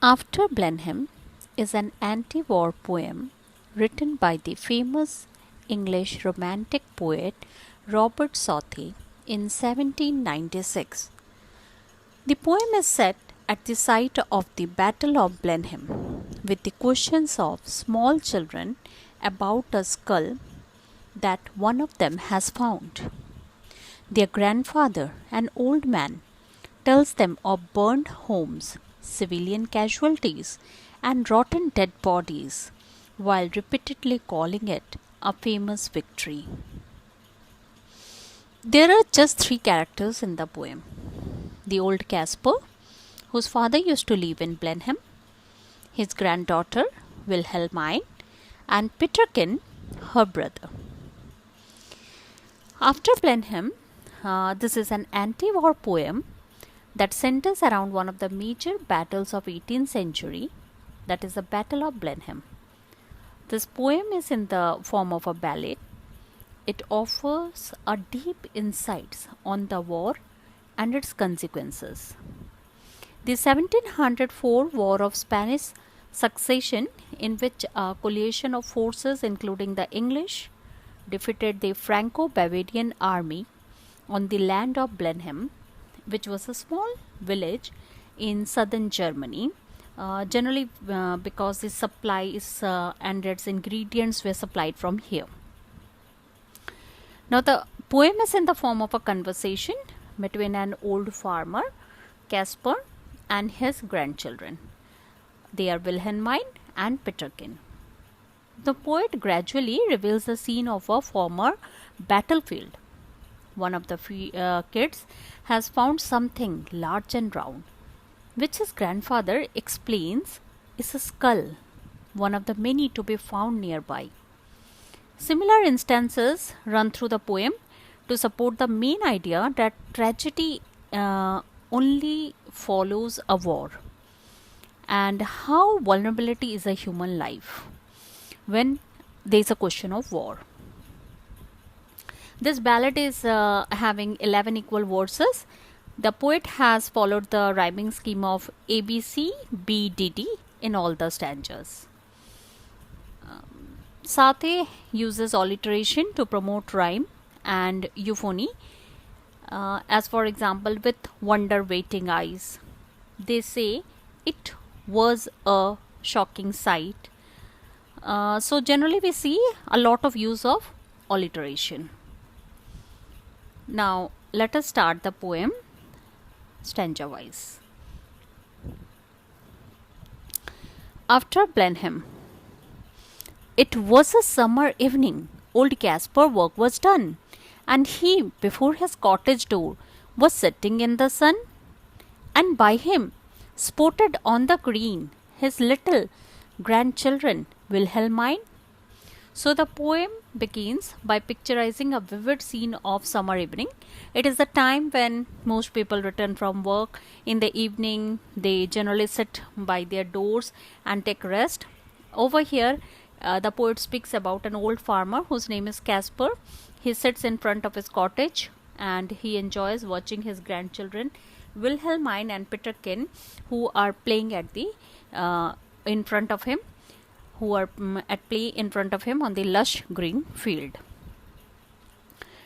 After Blenheim is an anti-war poem written by the famous English Romantic poet Robert Southey in 1796. The poem is set at the site of the Battle of Blenheim, with the questions of small children about a skull that one of them has found. Their grandfather, an old man, tells them of burned homes, civilian casualties, and rotten dead bodies, while repeatedly calling it a famous victory. There are just three characters in the poem: the old Caspar, whose father used to live in Blenheim, his granddaughter Wilhelmine, and Peterkin, her brother. After Blenheim, this is an anti-war poem that centers around one of the major battles of 18th century, that is the Battle of Blenheim. This poem is in the form of a ballad. It offers a deep insights on the war and its consequences. The 1704 War of Spanish Succession, in which a coalition of forces including the English defeated the Franco-Bavarian army on the land of Blenheim, which was a small village in southern Germany, generally because the supplies and its ingredients were supplied from here. Now the poem is in the form of a conversation between an old farmer, Caspar, and his grandchildren. They are Wilhelmine and Peterkin. The poet gradually reveals the scene of a former battlefield. One of the kids has found something large and round, which his grandfather explains is a skull, one of the many to be found nearby. Similar instances run through the poem to support the main idea that tragedy only follows a war, and how vulnerability is a human life when there is a question of war. This ballad is having 11 equal verses. The poet has followed the rhyming scheme of ABC, BDD in all the stanzas. Southey uses alliteration to promote rhyme and euphony, as for example with wonder waiting eyes. They say it was a shocking sight. So generally we see a lot of use of alliteration. Now let us start the poem stanza wise. After Blenheim. It was a summer evening. Old Caspar's work was done, and he, before his cottage door, was sitting in the sun, and by him, sported on the green, his little grandchildren, Wilhelmine. So the poem begins by picturizing a vivid scene of summer evening. It is the time when most people return from work. In the evening, they generally sit by their doors and take rest. Over here, the poet speaks about an old farmer whose name is Caspar. He sits in front of his cottage and he enjoys watching his grandchildren Wilhelmine and Peterkin, who are playing at the in front of him, who are at play in front of him on the lush green field.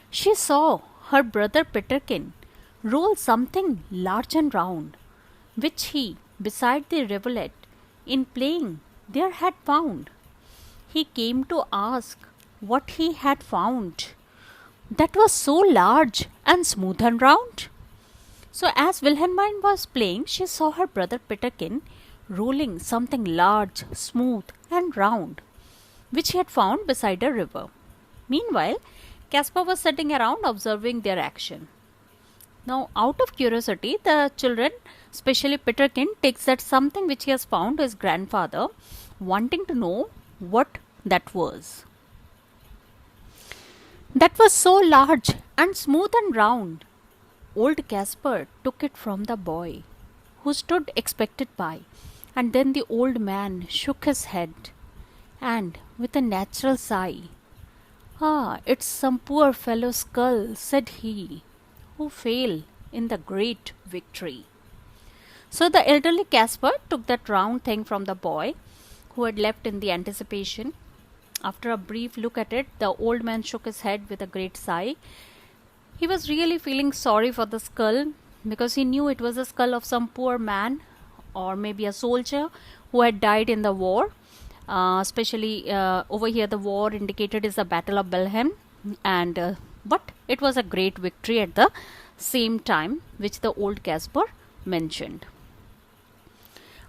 She saw her brother Peterkin roll something large and round, which he, beside the rivulet, in playing there had found. He came to ask what he had found that was so large and smooth and round. So as Wilhelmine was playing, she saw her brother Peterkin rolling something large, smooth and round, which he had found beside a river. Meanwhile, Caspar was sitting around observing their action. Now, out of curiosity, the children, especially Peterkin, takes that something which he has found to his grandfather, wanting to know what that was. That was so large and smooth and round. Old Caspar took it from the boy, who stood expectant by, and then the old man shook his head, and with a natural sigh, "Ah, it's some poor fellow's skull," said he, "who fell in the great victory." So the elderly Caspar took that round thing from the boy, who had left in the anticipation. After a brief look at it, the old man shook his head with a great sigh. He was really feeling sorry for the skull, because he knew it was the skull of some poor man, or maybe a soldier who had died in the war. Especially over here, the war indicated is the Battle of Blenheim, and but it was a great victory at the same time, which the old Caspar mentioned.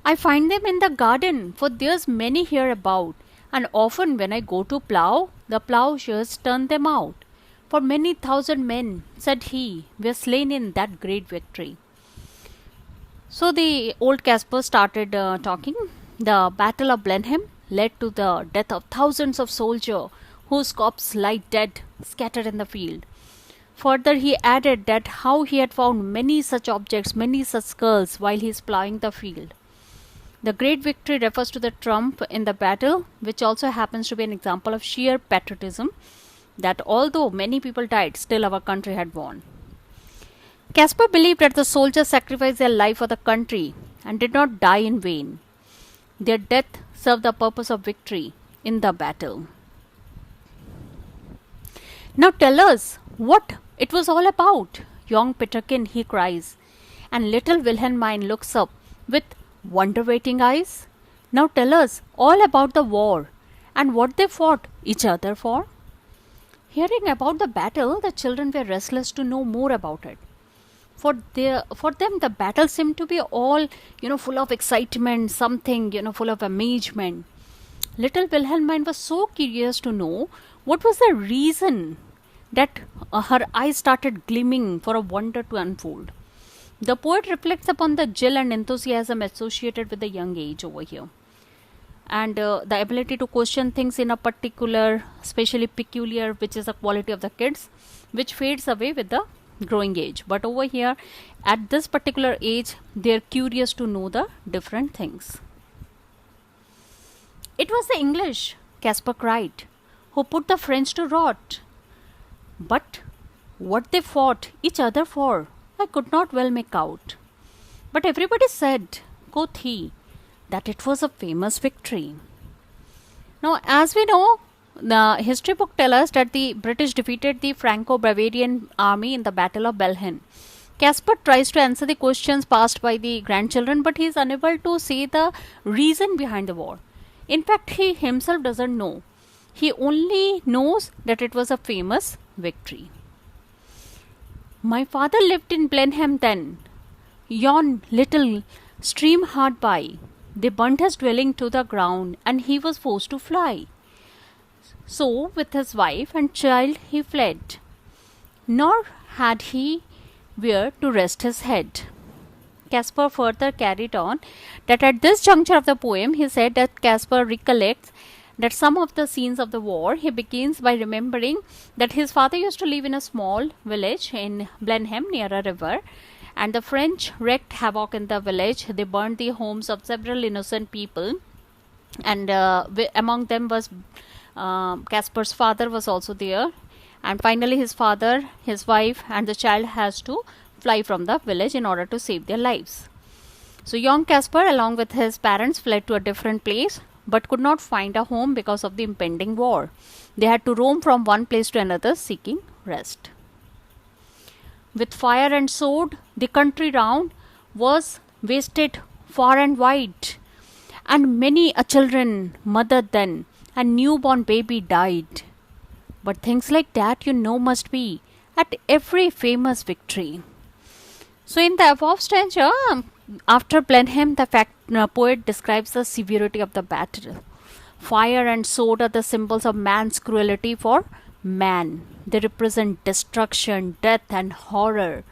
I find them in the garden, for there's many here about, and often when I go to plough, the ploughshares turn them out. For many thousand men, said he, were slain in that great victory. So the old Caspar started talking. The Battle of Blenheim led to the death of thousands of soldiers whose corpses lie dead, scattered in the field. Further, he added that how he had found many such objects, many such skulls, while he is ploughing the field. The great victory refers to the trump in the battle, which also happens to be an example of sheer patriotism, that although many people died, still our country had won. Caspar believed that the soldiers sacrificed their life for the country and did not die in vain. Their death served the purpose of victory in the battle. Now tell us what it was all about, young Peterkin, he cries, and little Wilhelmine looks up with wonder-waiting eyes. Now tell us all about the war and what they fought each other for. Hearing about the battle, the children were restless to know more about it. For them, the battle seemed to be all, full of excitement, something, full of amazement. Little Wilhelmine was so curious to know what was the reason that her eyes started gleaming for a wonder to unfold. The poet reflects upon the zeal and enthusiasm associated with the young age over here, and the ability to question things in a particular, especially peculiar, which is a quality of the kids, which fades away with the growing age. But over here, at this particular age, they are curious to know the different things. It was the English, Caspar cried, who put the French to rot. But what they fought each other for, I could not well make out. But everybody said, quoth he, that it was a famous victory. Now, as we know, the history book tells us that the British defeated the Franco-Bavarian army in the Battle of Blenheim. Caspar tries to answer the questions passed by the grandchildren, but he is unable to say the reason behind the war. In fact, he himself doesn't know. He only knows that it was a famous victory. My father lived in Blenheim then. Yon little stream hard by. They burnt his dwelling to the ground, and he was forced to fly. So, with his wife and child, he fled. Nor had he where to rest his head. Caspar further carried on that at this juncture of the poem, he said that Caspar recollects that some of the scenes of the war. He begins by remembering that his father used to live in a small village in Blenheim near a river, and the French wreaked havoc in the village. They burned the homes of several innocent people, and among them was Caspar's father was also there. And finally his father, his wife and the child has to fly from the village in order to save their lives. So young Caspar along with his parents fled to a different place, but could not find a home because of the impending war. They had to roam from one place to another seeking rest. With fire and sword, the country round was wasted far and wide, and many a children mothered then, and newborn baby died. But things like that must be at every famous victory. So in the above stanza, after Blenheim, the poet describes the severity of the battle. Fire and sword are the symbols of man's cruelty for man. They represent destruction, death and horror.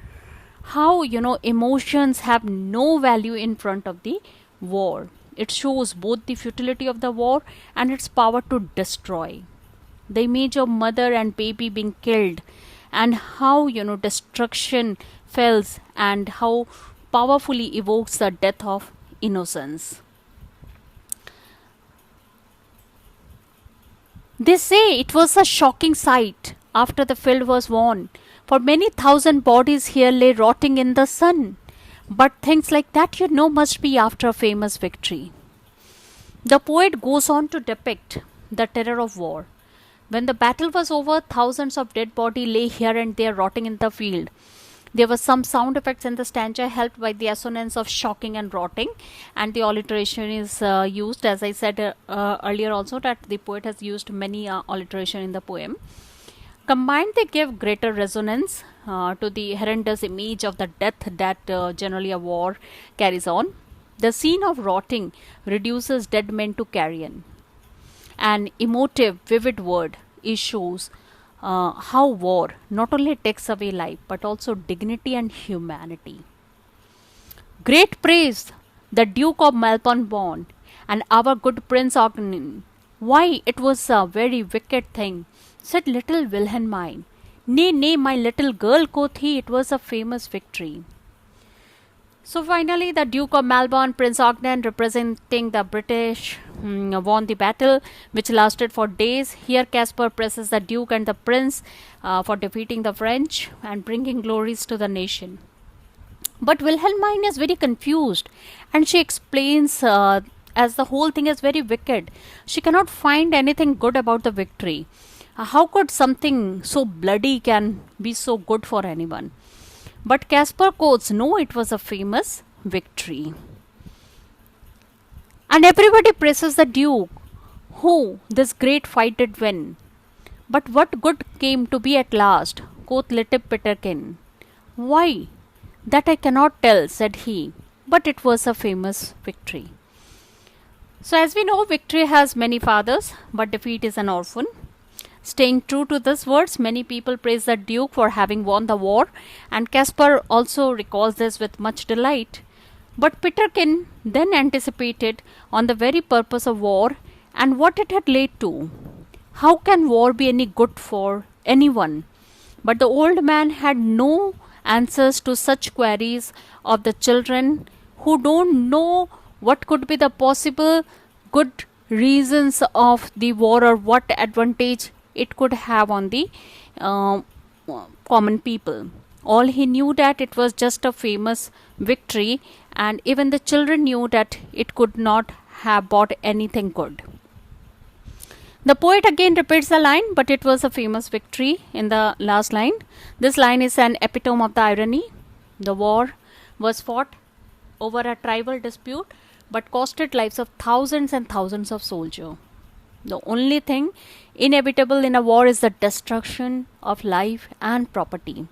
How, emotions have no value in front of the war. It shows both the futility of the war and its power to destroy. The image of mother and baby being killed, and how, destruction fells, and how powerfully evokes the death of innocence. They say it was a shocking sight after the field was won, for many thousand bodies here lay rotting in the sun. But things like that must be after a famous victory. The poet goes on to depict the terror of war. When the battle was over, thousands of dead bodies lay here and there rotting in the field. There were some sound effects in the stanza helped by the assonance of shocking and rotting, and the alliteration is used, as I said earlier also, that the poet has used many alliteration in the poem. Combined, they give greater resonance to the horrendous image of the death that generally a war carries on. The scene of rotting reduces dead men to carrion. An emotive, vivid word shows how war not only takes away life but also dignity and humanity. Great praise the Duke of Melbourne born and our good Prince Ogden. Why, it was a very wicked thing, said little Wilhelmine. Nay, nay, my little girl, quoth he, it was a famous victory. So finally, the Duke of Melbourne, Prince Ogden, representing the British, won the battle, which lasted for days. Here, Caspar presses the Duke and the Prince for defeating the French and bringing glories to the nation. But Wilhelmine is very confused, and she explains as the whole thing is very wicked. She cannot find anything good about the victory. How could something so bloody can be so good for anyone? But Caspar quotes, no, it was a famous victory. And everybody praises the Duke, who this great fight did win. But what good came to be at last, quoth little Peterkin. Why, that I cannot tell, said he, but it was a famous victory. So as we know, victory has many fathers, but defeat is an orphan. Staying true to these words, many people praise the Duke for having won the war, and Caspar also recalls this with much delight. But Peterkin then anticipated on the very purpose of war and what it had led to. How can war be any good for anyone? But the old man had no answers to such queries of the children who don't know what could be the possible good reasons of the war or what advantage it could have on the common people. All he knew that it was just a famous victory, and even the children knew that it could not have brought anything good. The poet again repeats the line, but it was a famous victory in the last line. This line is an epitome of the irony. The war was fought over a tribal dispute but costed lives of thousands and thousands of soldiers. The only thing inevitable in a war is the destruction of life and property.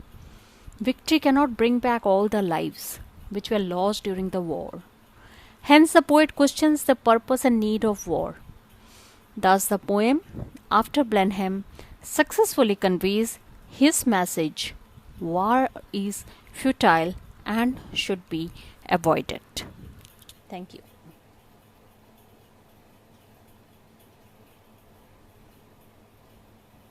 Victory cannot bring back all the lives which were lost during the war. Hence the poet questions the purpose and need of war. Thus the poem, After Blenheim, successfully conveys his message: war is futile and should be avoided. Thank you.